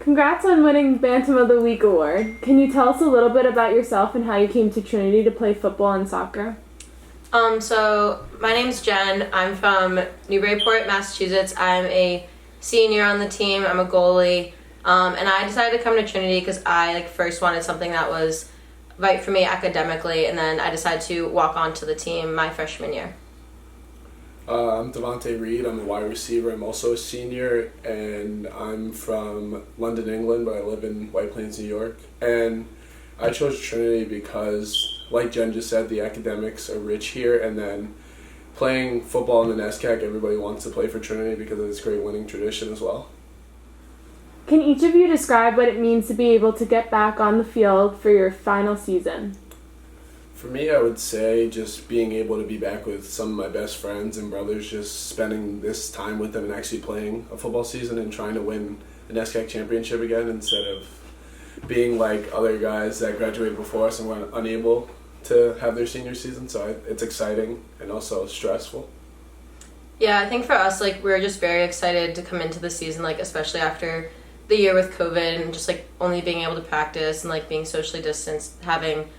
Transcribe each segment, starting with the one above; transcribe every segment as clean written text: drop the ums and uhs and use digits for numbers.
Congrats on winning Bantam of the Week award. Can you tell us a little bit about yourself and how you came to Trinity to play football and soccer? So my name's Jen. I'm from Newburyport, Massachusetts. I'm a senior on the team. I'm a goalie. And I decided to come to Trinity because I first wanted something that was right for me academically, and then I decided to walk onto the team my freshman year. I'm DeVante Reid. I'm a wide receiver. I'm also a senior, and I'm from London, England, but I live in White Plains, New York. And I chose Trinity because, like Jen just said, the academics are rich here, and then playing football in the NESCAC, everybody wants to play for Trinity because of its great winning tradition as well. Can each of you describe what it means to be able to get back on the field for your final season? For me, I would say just being able to be back with some of my best friends and brothers, just spending this time with them and actually playing a football season and trying to win the NESCAC championship again instead of being like other guys that graduated before us and were unable to have their senior season. So it's exciting and also stressful. Yeah, I think for us, we were just very excited to come into the season, especially after the year with COVID and just only being able to practice and being socially distanced, having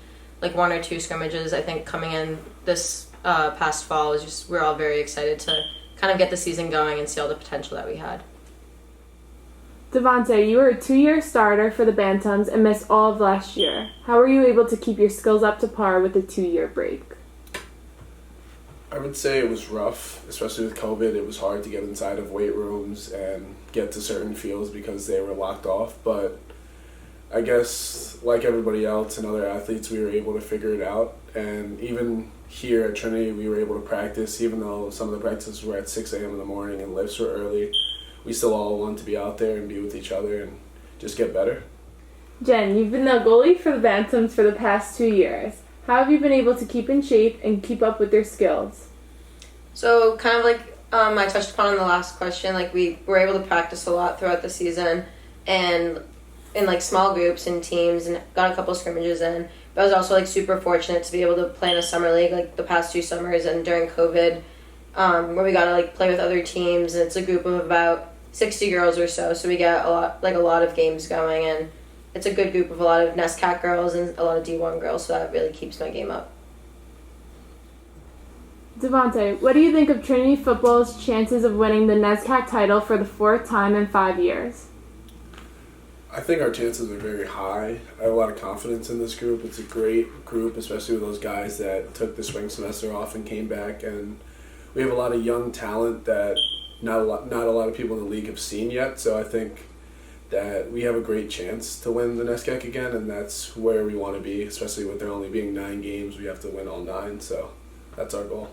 one or two scrimmages. I think coming in this past fall was just, we're all very excited to kind of get the season going and see all the potential that we had. DeVante, you were a 2-year starter for the Bantams and missed all of last year. How were you able to keep your skills up to par with a 2-year break? I would say it was rough, especially with COVID. It was hard to get inside of weight rooms and get to certain fields because they were locked off. But I guess, like everybody else and other athletes, we were able to figure it out. And even here at Trinity, we were able to practice, even though some of the practices were at 6 a.m. in the morning and lifts were early. We still all wanted to be out there and be with each other and just get better. Jen, you've been the goalie for the Bantams for the past 2 years. How have you been able to keep in shape and keep up with your skills? So kind of I touched upon in the last question, we were able to practice a lot throughout the season and in small groups and teams and got a couple of scrimmages in. But I was also super fortunate to be able to play in a summer league the past 2 summers and during COVID where we got to play with other teams, and it's a group of about 60 girls or so. So we get a lot of games going, and it's a good group of a lot of NESCAC girls and a lot of D1 girls, so that really keeps my game up. DeVante, what do you think of Trinity football's chances of winning the NESCAC title for the 4th time in 5 years? I think our chances are very high. I have a lot of confidence in this group. It's a great group, especially with those guys that took the spring semester off and came back. And we have a lot of young talent that not a lot of people in the league have seen yet. So I think that we have a great chance to win the NESCAC again, and that's where we want to be, especially with there only being 9 games. We have to win all 9, so that's our goal.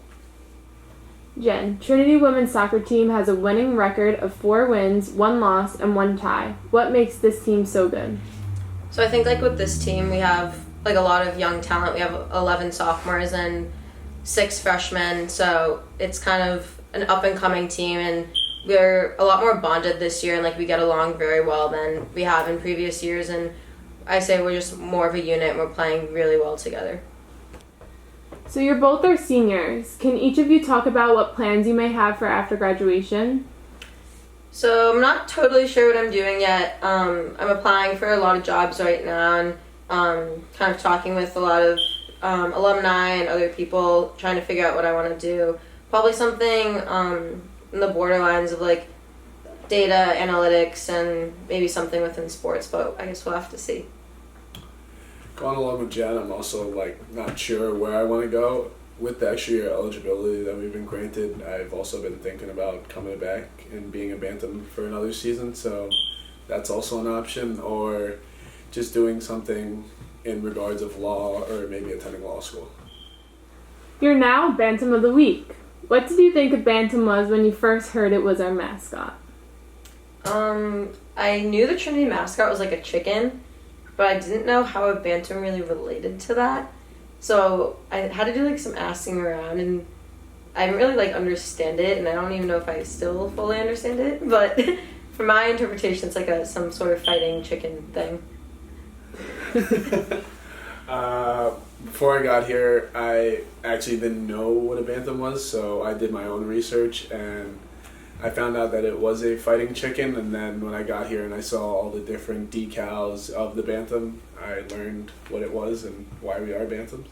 Jen, Trinity women's soccer team has a winning record of 4 wins, 1 loss, and 1 tie. What makes this team so good? So I think with this team, we have a lot of young talent. We have 11 sophomores and 6 freshmen, so it's kind of an up-and-coming team, and we're a lot more bonded this year, and we get along very well than we have in previous years, and I say we're just more of a unit, and we're playing really well together. So you're both our seniors. Can each of you talk about what plans you may have for after graduation? So I'm not totally sure what I'm doing yet. I'm applying for a lot of jobs right now, and kind of talking with a lot of alumni and other people, trying to figure out what I want to do. Probably something in the borderlines of data analytics and maybe something within sports, but I guess we'll have to see. Going along with Jen, I'm also not sure where I want to go. With the extra year eligibility that we've been granted, I've also been thinking about coming back and being a Bantam for another season, so that's also an option, or just doing something in regards of law or maybe attending law school. You're now Bantam of the Week. What did you think a Bantam was when you first heard it was our mascot? I knew the Trinity mascot was a chicken, but I didn't know how a Bantam really related to that. So I had to do some asking around, and I didn't really understand it, and I don't even know if I still fully understand it. But for my interpretation, it's some sort of fighting chicken thing. Before I got here, I actually didn't know what a Bantam was, so I did my own research, and I found out that it was a fighting chicken, and then when I got here and I saw all the different decals of the Bantam, I learned what it was and why we are Bantams.